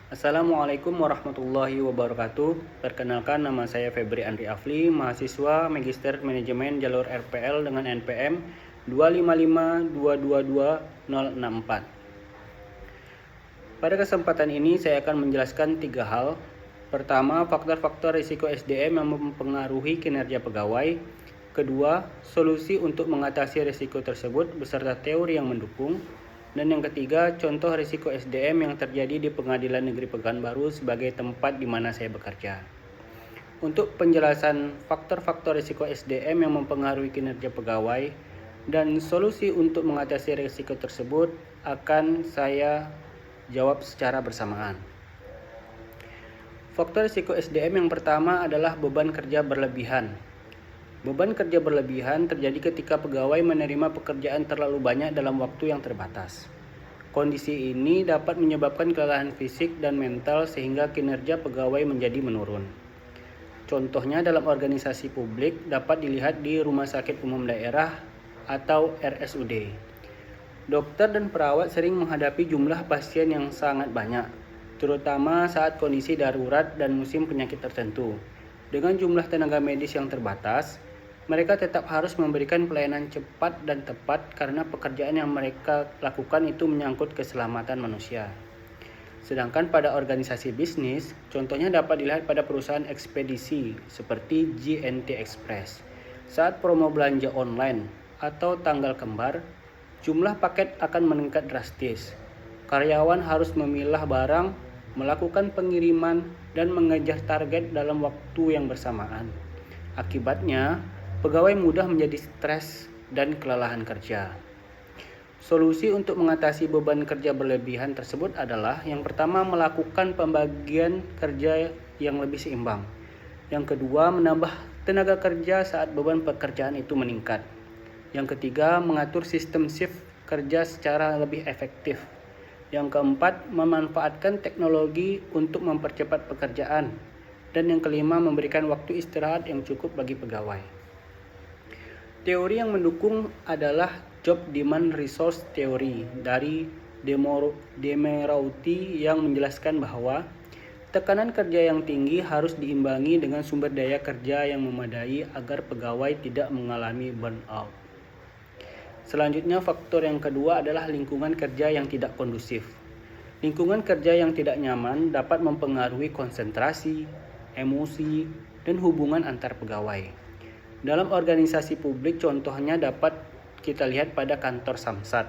Assalamualaikum warahmatullahi wabarakatuh. Perkenalkan, nama saya Febri Andri Afli, mahasiswa Magister Manajemen jalur RPL dengan NPM 255222064. Pada kesempatan ini saya akan menjelaskan 3 hal. Pertama, faktor-faktor risiko SDM yang mempengaruhi kinerja pegawai. Kedua, solusi untuk mengatasi risiko tersebut beserta teori yang mendukung. Dan yang ketiga, contoh risiko SDM yang terjadi di Pengadilan Negeri Pekanbaru sebagai tempat di mana saya bekerja. Untuk penjelasan faktor-faktor risiko SDM yang mempengaruhi kinerja pegawai dan solusi untuk mengatasi risiko tersebut akan saya jawab secara bersamaan. Faktor risiko SDM yang pertama adalah beban kerja berlebihan. Beban kerja berlebihan terjadi ketika pegawai menerima pekerjaan terlalu banyak dalam waktu yang terbatas. Kondisi ini dapat menyebabkan kelelahan fisik dan mental sehingga kinerja pegawai menjadi menurun. Contohnya dalam organisasi publik dapat dilihat di Rumah Sakit Umum Daerah atau RSUD. Dokter dan perawat sering menghadapi jumlah pasien yang sangat banyak, terutama saat kondisi darurat dan musim penyakit tertentu. Dengan jumlah tenaga medis yang terbatas, mereka tetap harus memberikan pelayanan cepat dan tepat karena pekerjaan yang mereka lakukan itu menyangkut keselamatan manusia. Sedangkan pada organisasi bisnis, contohnya dapat dilihat pada perusahaan ekspedisi seperti JNT Express. Saat promo belanja online atau tanggal kembar, jumlah paket akan meningkat drastis. Karyawan harus memilah barang, melakukan pengiriman, dan mengejar target dalam waktu yang bersamaan. Akibatnya, pegawai mudah menjadi stres dan kelelahan kerja. Solusi untuk mengatasi beban kerja berlebihan tersebut adalah yang pertama, melakukan pembagian kerja yang lebih seimbang. Yang kedua, menambah tenaga kerja saat beban pekerjaan itu meningkat. Yang ketiga, mengatur sistem shift kerja secara lebih efektif. Yang keempat, memanfaatkan teknologi untuk mempercepat pekerjaan. Dan yang kelima, memberikan waktu istirahat yang cukup bagi pegawai. Teori yang mendukung adalah Job Demand Resource Theory dari Demerauti yang menjelaskan bahwa tekanan kerja yang tinggi harus diimbangi dengan sumber daya kerja yang memadai agar pegawai tidak mengalami burnout. Selanjutnya, faktor yang kedua adalah lingkungan kerja yang tidak kondusif. Lingkungan kerja yang tidak nyaman dapat mempengaruhi konsentrasi, emosi, dan hubungan antar pegawai. Dalam organisasi publik, contohnya dapat kita lihat pada kantor Samsat,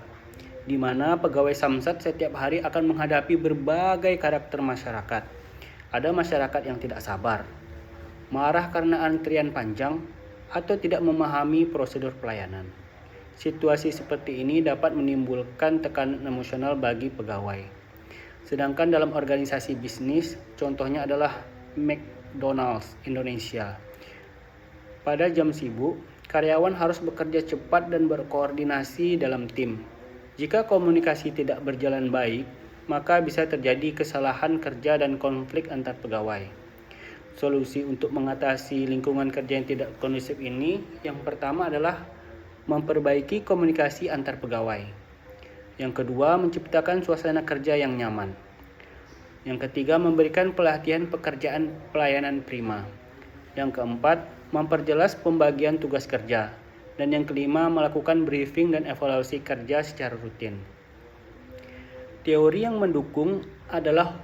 di mana pegawai Samsat setiap hari akan menghadapi berbagai karakter masyarakat. Ada masyarakat yang tidak sabar, marah karena antrian panjang, atau tidak memahami prosedur pelayanan. Situasi seperti ini dapat menimbulkan tekanan emosional bagi pegawai. Sedangkan dalam organisasi bisnis, contohnya adalah McDonald's Indonesia. Pada jam sibuk, karyawan harus bekerja cepat dan berkoordinasi dalam tim. Jika komunikasi tidak berjalan baik, maka bisa terjadi kesalahan kerja dan konflik antar pegawai. Solusi untuk mengatasi lingkungan kerja yang tidak kondusif ini, yang pertama adalah memperbaiki komunikasi antar pegawai. Yang kedua, menciptakan suasana kerja yang nyaman. Yang ketiga, memberikan pelatihan pekerjaan pelayanan prima. Yang keempat, memperjelas pembagian tugas kerja. Dan yang kelima, melakukan briefing dan evaluasi kerja secara rutin. Teori yang mendukung adalah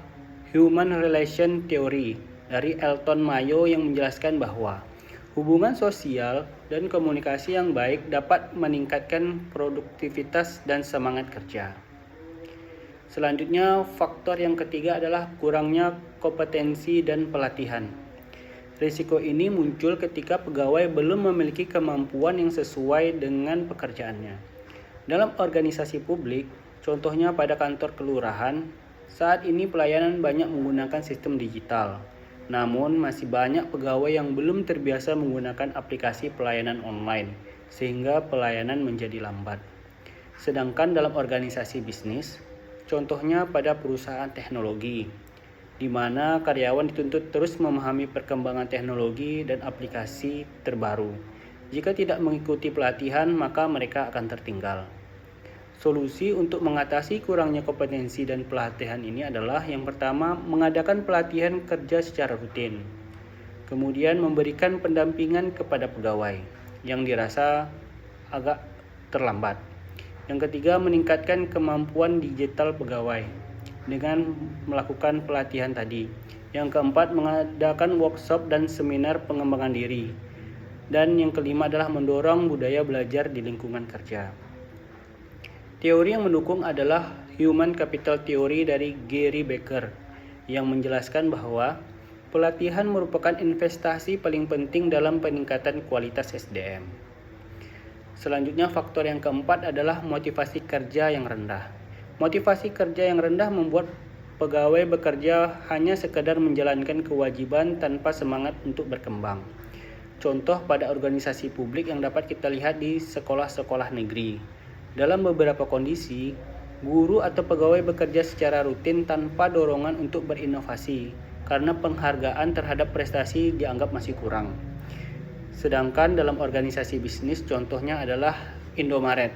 Human Relation Theory dari Elton Mayo yang menjelaskan bahwa hubungan sosial dan komunikasi yang baik dapat meningkatkan produktivitas dan semangat kerja. Selanjutnya, faktor yang ketiga adalah kurangnya kompetensi dan pelatihan. Risiko ini muncul ketika pegawai belum memiliki kemampuan yang sesuai dengan pekerjaannya. Dalam organisasi publik, contohnya pada kantor kelurahan, saat ini pelayanan banyak menggunakan sistem digital. Namun, masih banyak pegawai yang belum terbiasa menggunakan aplikasi pelayanan online, sehingga pelayanan menjadi lambat. Sedangkan dalam organisasi bisnis, contohnya pada perusahaan teknologi, di mana karyawan dituntut terus memahami perkembangan teknologi dan aplikasi terbaru. Jika tidak mengikuti pelatihan, maka mereka akan tertinggal. Solusi untuk mengatasi kurangnya kompetensi dan pelatihan ini adalah yang pertama, mengadakan pelatihan kerja secara rutin. Kemudian memberikan pendampingan kepada pegawai yang dirasa agak terlambat. Yang ketiga, meningkatkan kemampuan digital pegawai dengan melakukan pelatihan tadi. Yang keempat, mengadakan workshop dan seminar pengembangan diri. Dan yang kelima adalah mendorong budaya belajar di lingkungan kerja. Teori yang mendukung adalah Human Capital Theory dari Gary Becker yang menjelaskan bahwa pelatihan merupakan investasi paling penting dalam peningkatan kualitas SDM. Selanjutnya, faktor yang keempat adalah motivasi kerja yang rendah. Motivasi kerja yang rendah membuat pegawai bekerja hanya sekedar menjalankan kewajiban tanpa semangat untuk berkembang. Contoh pada organisasi publik yang dapat kita lihat di sekolah-sekolah negeri. Dalam beberapa kondisi, guru atau pegawai bekerja secara rutin tanpa dorongan untuk berinovasi karena penghargaan terhadap prestasi dianggap masih kurang. Sedangkan dalam organisasi bisnis, contohnya adalah Indomaret.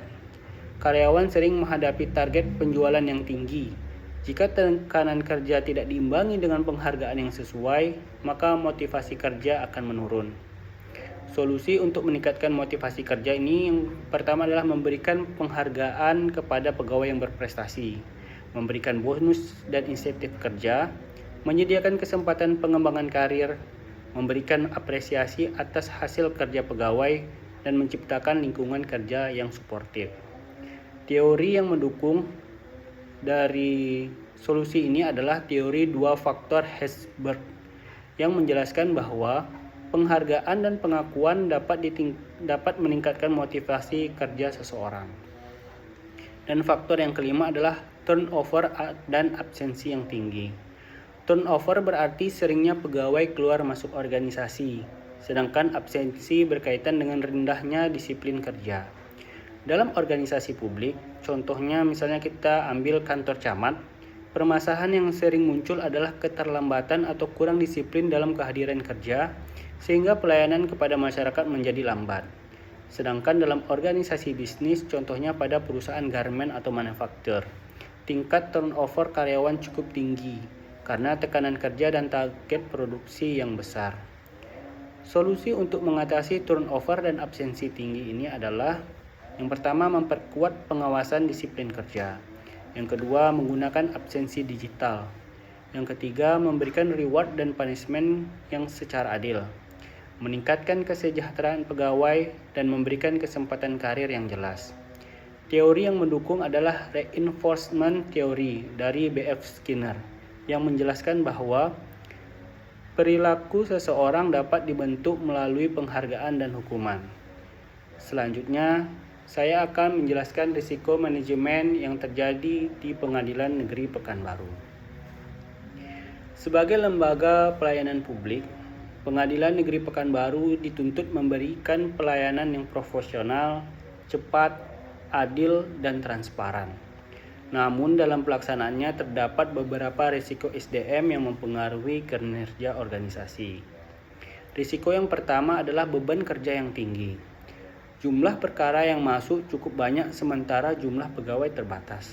Karyawan sering menghadapi target penjualan yang tinggi. Jika tekanan kerja tidak diimbangi dengan penghargaan yang sesuai, maka motivasi kerja akan menurun. Solusi untuk meningkatkan motivasi kerja ini yang pertama adalah memberikan penghargaan kepada pegawai yang berprestasi, memberikan bonus dan insentif kerja, menyediakan kesempatan pengembangan karir, memberikan apresiasi atas hasil kerja pegawai, dan menciptakan lingkungan kerja yang suportif. Teori yang mendukung dari solusi ini adalah teori dua faktor Herzberg yang menjelaskan bahwa penghargaan dan pengakuan dapat meningkatkan motivasi kerja seseorang. Dan faktor yang kelima adalah turnover dan absensi yang tinggi. Turnover berarti seringnya pegawai keluar masuk organisasi, sedangkan absensi berkaitan dengan rendahnya disiplin kerja. Dalam organisasi publik, contohnya misalnya kita ambil kantor camat, permasalahan yang sering muncul adalah keterlambatan atau kurang disiplin dalam kehadiran kerja, sehingga pelayanan kepada masyarakat menjadi lambat. Sedangkan dalam organisasi bisnis, contohnya pada perusahaan garmen atau manufaktur, tingkat turnover karyawan cukup tinggi karena tekanan kerja dan target produksi yang besar. Solusi untuk mengatasi turnover dan absensi tinggi ini adalah yang pertama, memperkuat pengawasan disiplin kerja. Yang kedua, menggunakan absensi digital. Yang ketiga, memberikan reward dan punishment yang secara adil, meningkatkan kesejahteraan pegawai, dan memberikan kesempatan karir yang jelas. Teori yang mendukung adalah reinforcement theory dari B.F. Skinner yang menjelaskan bahwa perilaku seseorang dapat dibentuk melalui penghargaan dan hukuman. Selanjutnya, saya akan menjelaskan risiko manajemen yang terjadi di Pengadilan Negeri Pekanbaru. Sebagai lembaga pelayanan publik, Pengadilan Negeri Pekanbaru dituntut memberikan pelayanan yang profesional, cepat, adil, dan transparan. Namun dalam pelaksanaannya terdapat beberapa risiko SDM yang mempengaruhi kinerja organisasi. Risiko yang pertama adalah beban kerja yang tinggi. Jumlah perkara yang masuk cukup banyak sementara jumlah pegawai terbatas.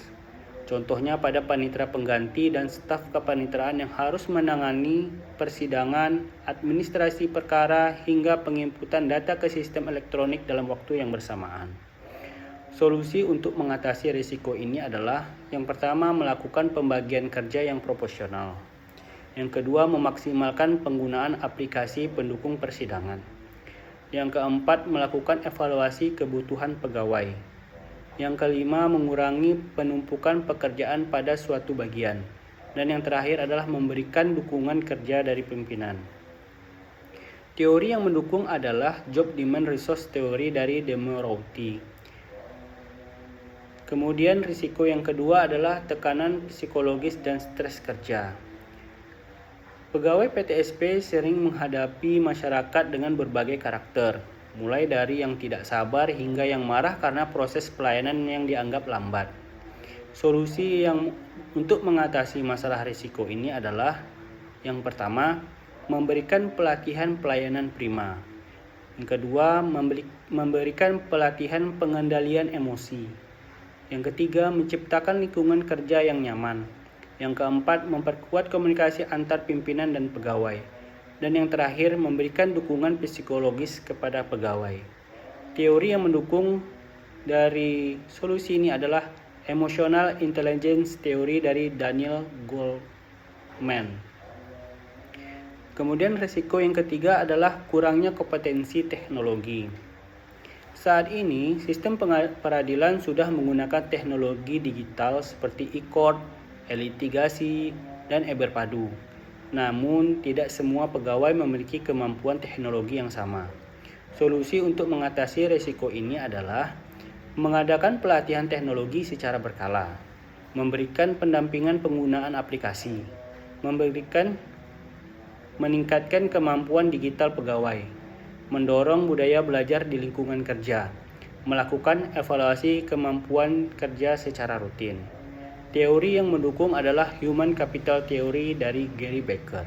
Contohnya pada panitera pengganti dan staf kepanitraan yang harus menangani persidangan, administrasi perkara, hingga penginputan data ke sistem elektronik dalam waktu yang bersamaan. Solusi untuk mengatasi risiko ini adalah yang pertama, melakukan pembagian kerja yang proporsional. Yang kedua, memaksimalkan penggunaan aplikasi pendukung persidangan. Yang keempat, melakukan evaluasi kebutuhan pegawai. Yang kelima, mengurangi penumpukan pekerjaan pada suatu bagian. Dan yang terakhir adalah memberikan dukungan kerja dari pimpinan. Teori yang mendukung adalah Job Demand Resource Theory dari Demirowty. Kemudian risiko yang kedua adalah tekanan psikologis dan stres kerja. Pegawai PTSP sering menghadapi masyarakat dengan berbagai karakter, mulai dari yang tidak sabar hingga yang marah karena proses pelayanan yang dianggap lambat. Solusi yang untuk mengatasi masalah risiko ini adalah yang pertama, memberikan pelatihan pelayanan prima. Yang kedua, memberikan pelatihan pengendalian emosi. Yang ketiga, menciptakan lingkungan kerja yang nyaman. Yang keempat, memperkuat komunikasi antar pimpinan dan pegawai. Dan yang terakhir, memberikan dukungan psikologis kepada pegawai. Teori yang mendukung dari solusi ini adalah Emotional Intelligence Theory dari Daniel Goleman. Kemudian risiko yang ketiga adalah kurangnya kompetensi teknologi. Saat ini, sistem peradilan sudah menggunakan teknologi digital seperti e-court, e-litigasi, dan e-berpadu. Namun, tidak semua pegawai memiliki kemampuan teknologi yang sama. Solusi untuk mengatasi risiko ini adalah mengadakan pelatihan teknologi secara berkala, memberikan pendampingan penggunaan aplikasi, meningkatkan kemampuan digital pegawai, mendorong budaya belajar di lingkungan kerja, melakukan evaluasi kemampuan kerja secara rutin. Teori yang mendukung adalah Human Capital Theory dari Gary Becker.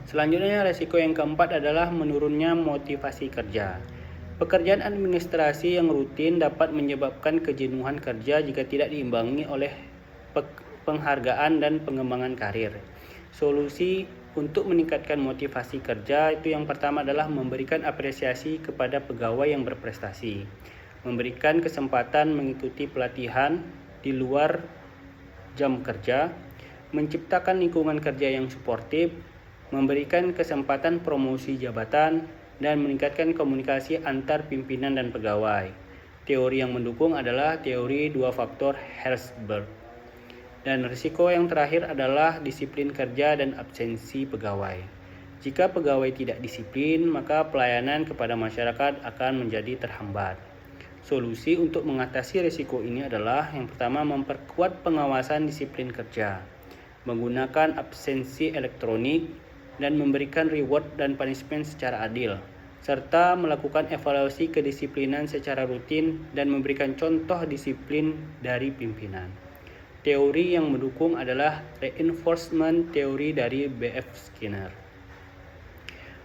Selanjutnya, risiko yang keempat adalah menurunnya motivasi kerja. Pekerjaan administrasi yang rutin dapat menyebabkan kejenuhan kerja jika tidak diimbangi oleh penghargaan dan pengembangan karir. Solusi untuk meningkatkan motivasi kerja itu yang pertama adalah memberikan apresiasi kepada pegawai yang berprestasi, memberikan kesempatan mengikuti pelatihan di luar jam kerja, menciptakan lingkungan kerja yang suportif, memberikan kesempatan promosi jabatan, dan meningkatkan komunikasi antar pimpinan dan pegawai. Teori yang mendukung adalah teori 2 faktor Herzberg. Dan risiko yang terakhir adalah disiplin kerja dan absensi pegawai. Jika pegawai tidak disiplin, maka pelayanan kepada masyarakat akan menjadi terhambat. Solusi untuk mengatasi risiko ini adalah yang pertama, memperkuat pengawasan disiplin kerja, menggunakan absensi elektronik, dan memberikan reward dan punishment secara adil, serta melakukan evaluasi kedisiplinan secara rutin dan memberikan contoh disiplin dari pimpinan. Teori yang mendukung adalah reinforcement teori dari B.F. Skinner.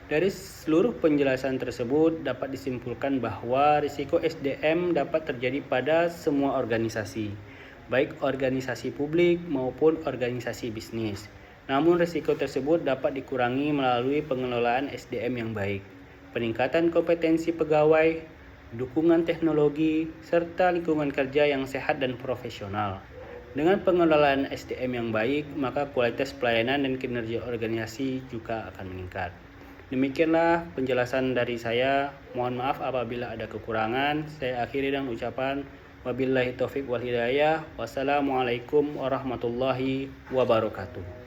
Dari seluruh penjelasan tersebut dapat disimpulkan bahwa risiko SDM dapat terjadi pada semua organisasi, baik organisasi publik maupun organisasi bisnis. Namun risiko tersebut dapat dikurangi melalui pengelolaan SDM yang baik, peningkatan kompetensi pegawai, dukungan teknologi, serta lingkungan kerja yang sehat dan profesional. Dengan pengelolaan SDM yang baik, maka kualitas pelayanan dan kinerja organisasi juga akan meningkat. Demikianlah penjelasan dari saya. Mohon maaf apabila ada kekurangan. Saya akhiri dengan ucapan wabillahi taufiq wal hidayah. Wassalamualaikum warahmatullahi wabarakatuh.